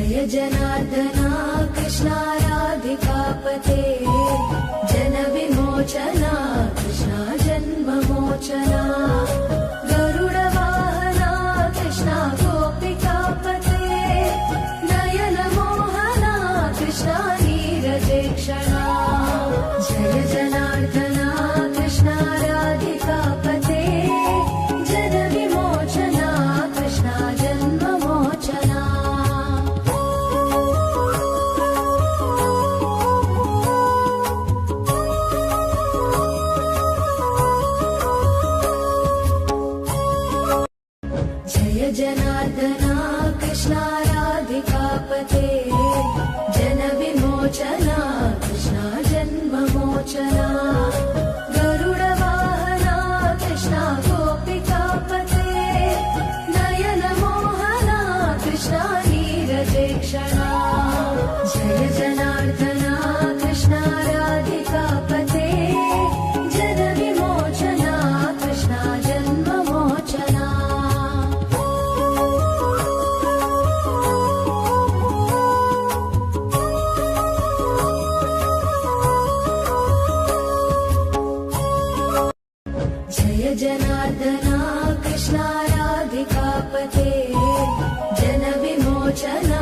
Jai जनार्दना Krishna राधिकापते Jan विमोचना Krishna जन्ममोचना Garuda वाहना Krishna गोपिकापते Nayan Mohana Krishna नीरजेक्षणा Jai जनार्दना Krishna राधिकापते Jan विमोचना Krishna जन्ममोचना Jai जनार्दना Krishna राधिकापते Jan विमोचना Krishna जन्ममोचना Garuda वाहना Krishna गोपिकापते Nayan Mohana Krishna नीरजेक्षणा Jai जनार्दना Krishna राधिकापते Jan विमोचना Krishna जन्ममोचना Jai जनार्दना Krishna राधिकापते Jan विमोचना